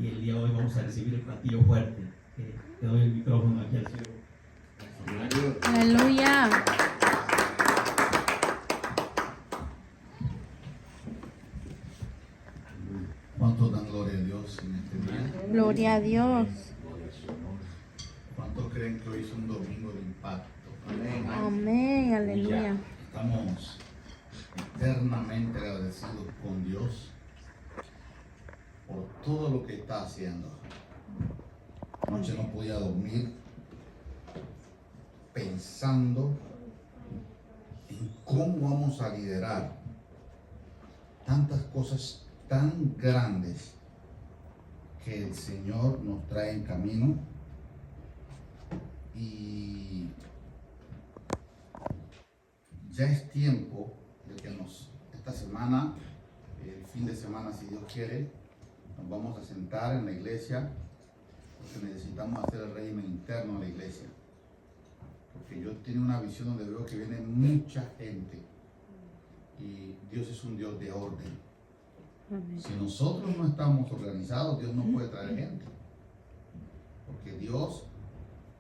y el día de hoy vamos a recibir el platillo fuerte. Te doy el micrófono aquí al cielo. Aleluya. ¿Cuántos dan gloria a Dios en este día? Gloria a Dios. ¿Cuántos creen que hoy es un domingo de impacto? Amén. Amén. Aleluya. Estamos eternamente agradecidos con Dios por todo lo que está haciendo. Anoche no podía dormir pensando en cómo vamos a liderar tantas cosas tan grandes que el Señor nos trae en camino. Y ya es tiempo de que esta semana, el fin de semana, si Dios quiere, nos vamos a sentar en la iglesia, porque necesitamos hacer el régimen interno de la iglesia. Porque yo tengo una visión donde veo que viene mucha gente y Dios es un Dios de orden. Si nosotros no estamos organizados, Dios no puede traer gente. Porque Dios,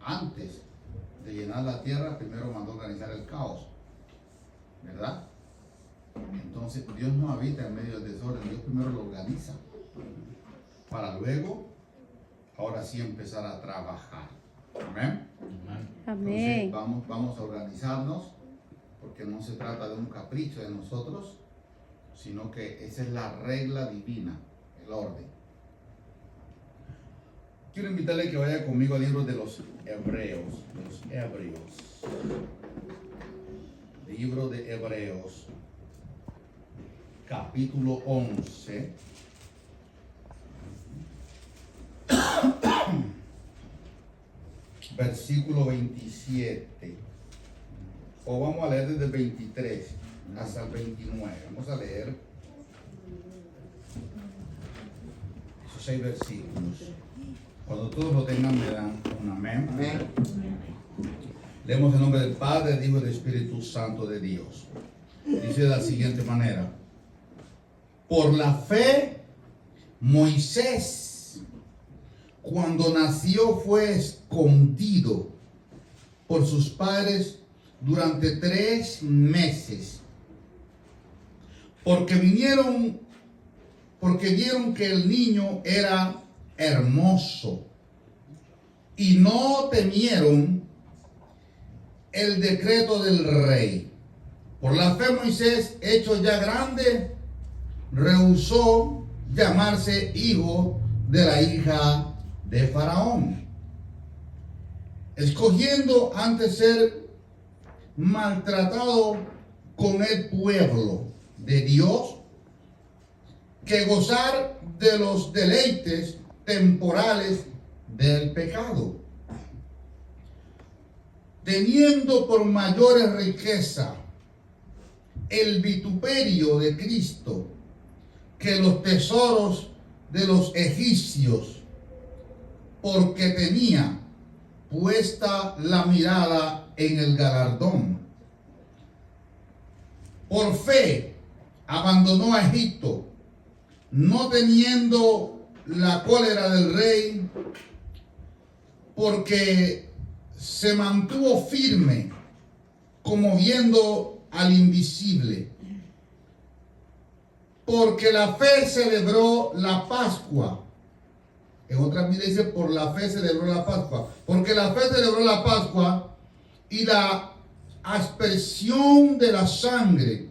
antes de llenar la tierra, primero mandó organizar el caos. ¿Verdad? Entonces Dios no habita en medio del desorden, Dios primero lo organiza para luego, ahora sí, empezar a trabajar. Amén. Amén. Entonces vamos a organizarnos, porque no se trata de un capricho de nosotros, sino que esa es la regla divina, el orden. Quiero invitarle que vaya conmigo al libro de los Hebreos, libro de Hebreos, capítulo 11, versículo 27, o vamos a leer desde el 23 hasta el 29, vamos a leer esos 6 versículos. Cuando todos lo tengan me dan un amén. Amén. Leemos el nombre del Padre, del Hijo y del Espíritu Santo de Dios. Dice de la siguiente manera: por la fe, Moisés, cuando nació, fue escondido por sus padres durante 3 meses, porque vieron que el niño era hermoso y no temieron el decreto del rey. Por la fe, Moisés, hecho ya grande, rehusó llamarse hijo de la hija de Faraón, escogiendo antes ser maltratado con el pueblo de Dios que gozar de los deleites temporales del pecado, teniendo por mayores riqueza el vituperio de Cristo que los tesoros de los egipcios, porque tenía puesta la mirada en el galardón. Por fe abandonó a Egipto, no teniendo la cólera del rey, porque se mantuvo firme, como viendo al invisible. Porque la fe celebró la Pascua. En otras Biblias dice: por la fe celebró la Pascua. Porque la fe celebró la Pascua y la aspersión de la sangre,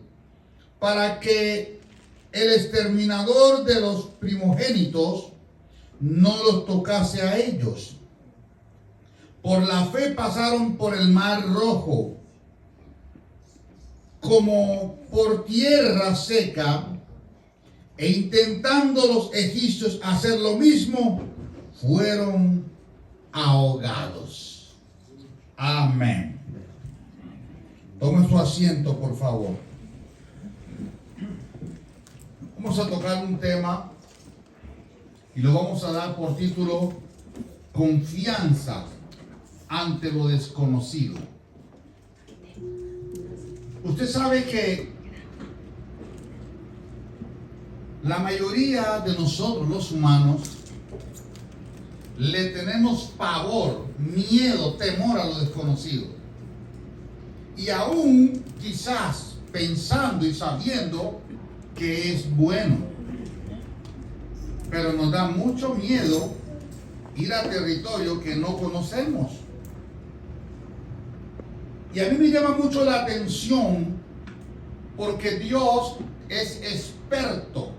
para que el exterminador de los primogénitos no los tocase a ellos. Por la fe pasaron por el mar Rojo, como por tierra seca, e intentando los egipcios hacer lo mismo, fueron ahogados. Amén. Tome su asiento, por favor. Vamos a tocar un tema y lo vamos a dar por título: confianza ante lo desconocido. Usted sabe que la mayoría de nosotros, los humanos, le tenemos pavor, miedo, temor a lo desconocido. Y aún quizás pensando y sabiendo que es bueno. Pero nos da mucho miedo ir a territorio que no conocemos. Y a mí me llama mucho la atención porque Dios es experto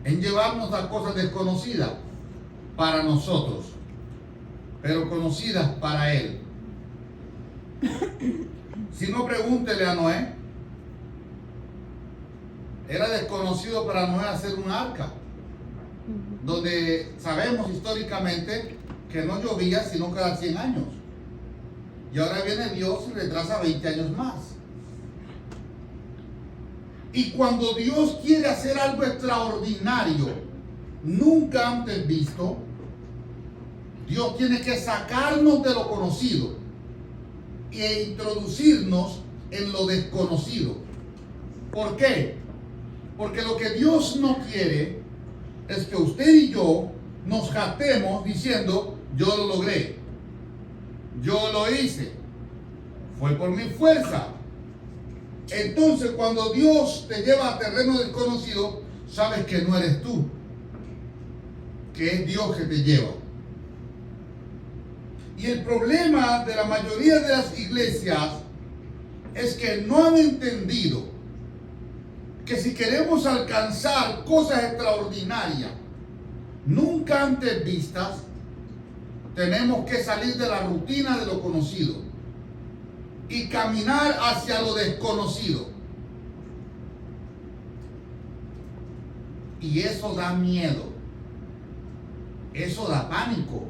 en llevarnos a cosas desconocidas para nosotros, pero conocidas para Él. Si no, pregúntele a Noé. Era desconocido para Noé hacer un arca, donde sabemos históricamente que no llovía sino cada 100 años. Y ahora viene Dios y retrasa 20 años más. Y cuando Dios quiere hacer algo extraordinario, nunca antes visto, Dios tiene que sacarnos de lo conocido e introducirnos en lo desconocido. ¿Por qué? Porque lo que Dios no quiere es que usted y yo nos jactemos diciendo: yo lo logré, yo lo hice, fue por mi fuerza. Entonces, cuando Dios te lleva a terreno desconocido, sabes que no eres tú, que es Dios que te lleva. Y el problema de la mayoría de las iglesias es que no han entendido que si queremos alcanzar cosas extraordinarias, nunca antes vistas, tenemos que salir de la rutina de lo conocido y caminar hacia lo desconocido. Y eso da miedo, eso da pánico.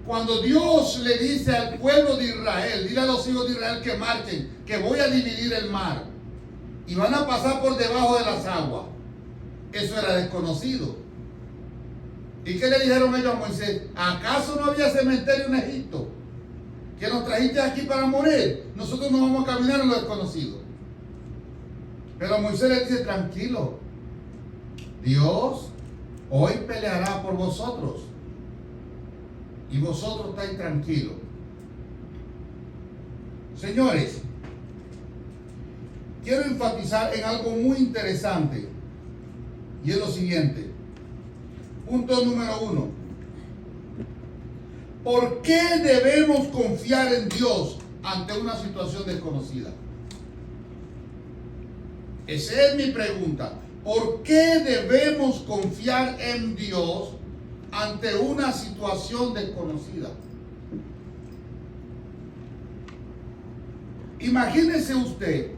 Cuando Dios le dice al pueblo de Israel, dile a los hijos de Israel que marchen, que voy a dividir el mar y van a pasar por debajo de las aguas, eso era desconocido. ¿Y qué le dijeron ellos a Moisés? ¿Acaso no había cementerio en Egipto? ¿Que nos trajiste aquí para morir? Nosotros no vamos a caminar en lo desconocido. Pero Moisés le dice: tranquilo, Dios hoy peleará por vosotros y vosotros estáis tranquilos. Señores, quiero enfatizar en algo muy interesante, y es lo siguiente. Punto número 1. ¿Por qué debemos confiar en Dios ante una situación desconocida? Esa es mi pregunta. ¿Por qué debemos confiar en Dios ante una situación desconocida? Imagínese usted,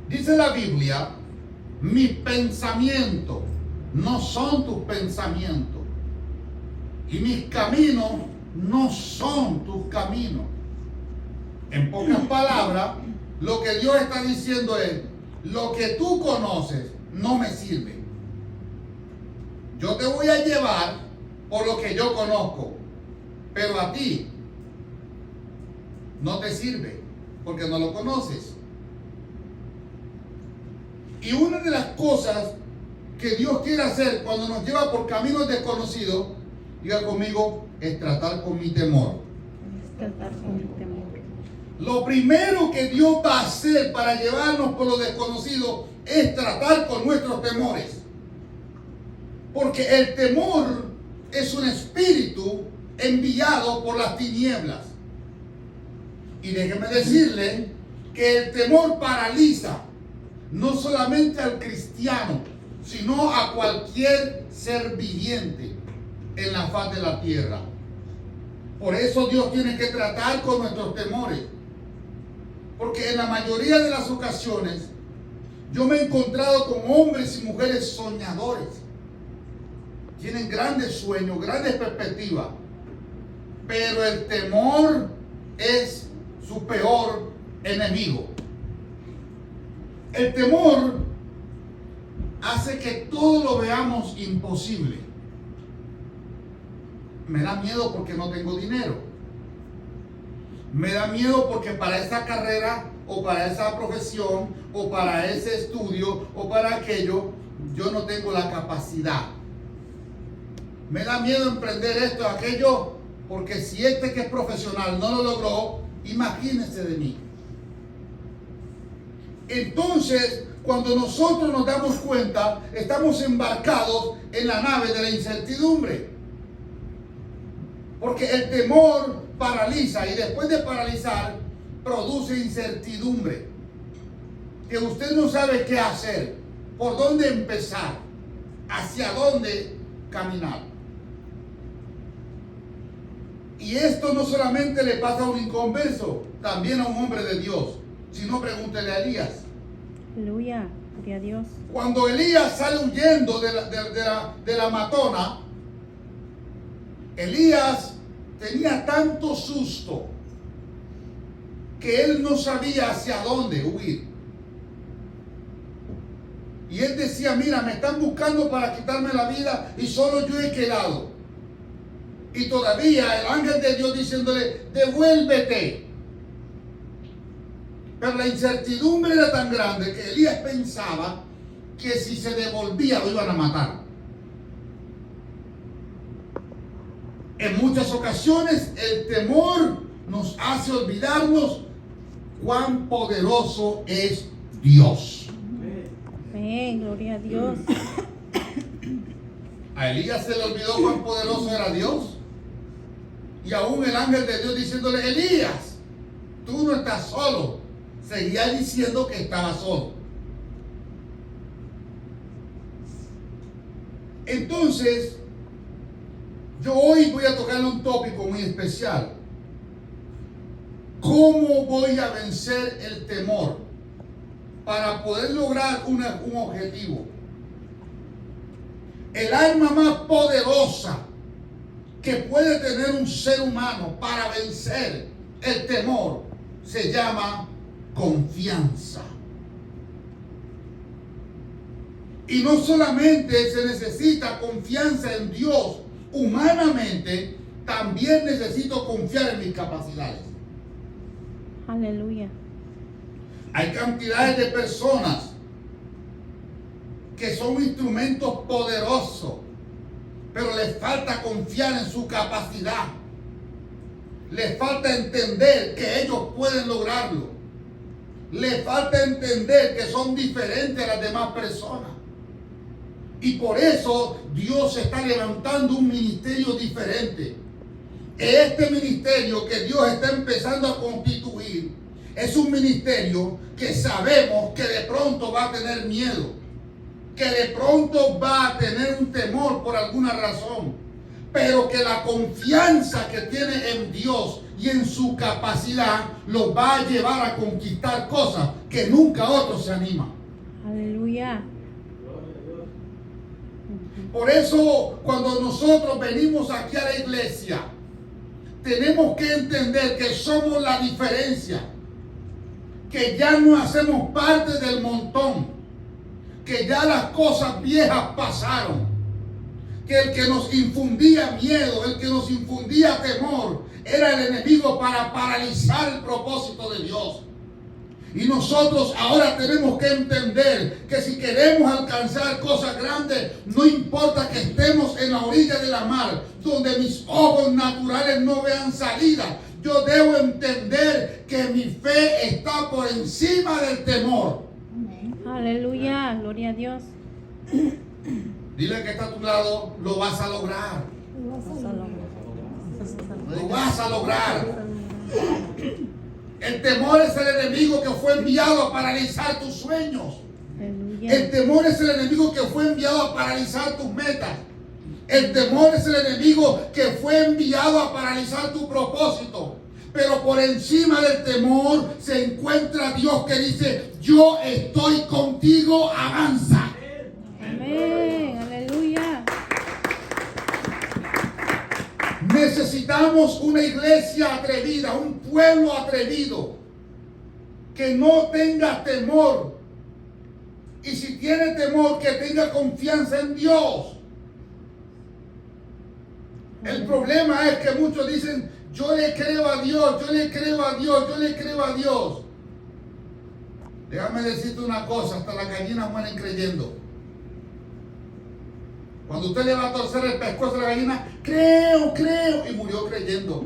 dice la Biblia: mis pensamientos no son tus pensamientos y mis caminos no son tus caminos. En pocas palabras, lo que Dios está diciendo es: lo que tú conoces no me sirve. Yo te voy a llevar por lo que yo conozco, pero a ti no te sirve porque no lo conoces. Y una de las cosas que Dios quiere hacer cuando nos lleva por caminos desconocidos, diga conmigo, es tratar con mi temor. Tratar con mi temor. Lo primero que Dios va a hacer para llevarnos por lo desconocido es tratar con nuestros temores. Porque el temor es un espíritu enviado por las tinieblas. Y déjeme decirle que el temor paraliza no solamente al cristiano, sino a cualquier ser viviente en la faz de la tierra. Por eso Dios tiene que tratar con nuestros temores. Porque en la mayoría de las ocasiones yo me he encontrado con hombres y mujeres soñadores. Tienen grandes sueños, grandes perspectivas. Pero el temor es su peor enemigo. El temor hace que todo lo veamos imposible. Me da miedo porque no tengo dinero. Me da miedo porque para esa carrera o para esa profesión o para ese estudio o para aquello, yo no tengo la capacidad. Me da miedo emprender esto o aquello, porque si este que es profesional no lo logró, imagínense de mí. Entonces, cuando nosotros nos damos cuenta, estamos embarcados en la nave de la incertidumbre. Porque el temor paraliza y después de paralizar, produce incertidumbre. Que usted no sabe qué hacer, por dónde empezar, hacia dónde caminar. Y esto no solamente le pasa a un inconverso, también a un hombre de Dios. Si no, pregúntele a Elías. Aleluya, gloria a Dios. Cuando Elías sale huyendo de la matona, Elías tenía tanto susto que él no sabía hacia dónde huir. Y él decía, mira, me están buscando para quitarme la vida y solo yo he quedado. Y todavía el ángel de Dios diciéndole, devuélvete. Pero la incertidumbre era tan grande que Elías pensaba que si se devolvía lo iban a matar. En muchas ocasiones el temor nos hace olvidarnos cuán poderoso es Dios. Amén, gloria a Dios. A Elías se le olvidó cuán poderoso era Dios. Y aún el ángel de Dios diciéndole, Elías, tú no estás solo. Seguía diciendo que estaba solo. Entonces, yo hoy voy a tocarle un tópico muy especial. ¿Cómo voy a vencer el temor para poder lograr un objetivo? El arma más poderosa que puede tener un ser humano para vencer el temor se llama confianza. Y no solamente se necesita confianza en Dios humanamente, también necesito confiar en mis capacidades. Aleluya. Hay cantidades de personas que son instrumentos poderosos, pero les falta confiar en su capacidad. Les falta entender que ellos pueden lograrlo. Les falta entender que son diferentes a las demás personas. Y por eso Dios está levantando un ministerio diferente. Este ministerio que Dios está empezando a constituir es un ministerio que sabemos que de pronto va a tener miedo, que de pronto va a tener un temor por alguna razón, pero que la confianza que tiene en Dios y en su capacidad lo va a llevar a conquistar cosas que nunca otro se anima. Aleluya. Por eso cuando nosotros venimos aquí a la iglesia, tenemos que entender que somos la diferencia, que ya no hacemos parte del montón, que ya las cosas viejas pasaron, que el que nos infundía miedo, el que nos infundía temor, era el enemigo para paralizar el propósito de Dios. Y nosotros ahora tenemos que entender que si queremos alcanzar cosas grandes, no importa que estemos en la orilla de la mar, donde mis ojos naturales no vean salida. Yo debo entender que mi fe está por encima del temor. Aleluya, gloria a Dios. Dile que está a tu lado, lo vas a lograr. Lo vas a lograr. El temor es el enemigo que fue enviado a paralizar tus sueños. Aleluya. El temor es el enemigo que fue enviado a paralizar tus metas. El temor es el enemigo que fue enviado a paralizar tu propósito. Pero por encima del temor se encuentra Dios que dice, yo estoy contigo, avanza. Amén, aleluya. Necesitamos una iglesia atrevida, un pueblo atrevido, que no tenga temor. Y si tiene temor, que tenga confianza en Dios. El problema es que muchos dicen, yo le creo a Dios, yo le creo a Dios, yo le creo a Dios. Déjame decirte una cosa, hasta las gallinas mueren creyendo. Cuando usted le va a torcer el pescuezo a la gallina, creo, y murió creyendo.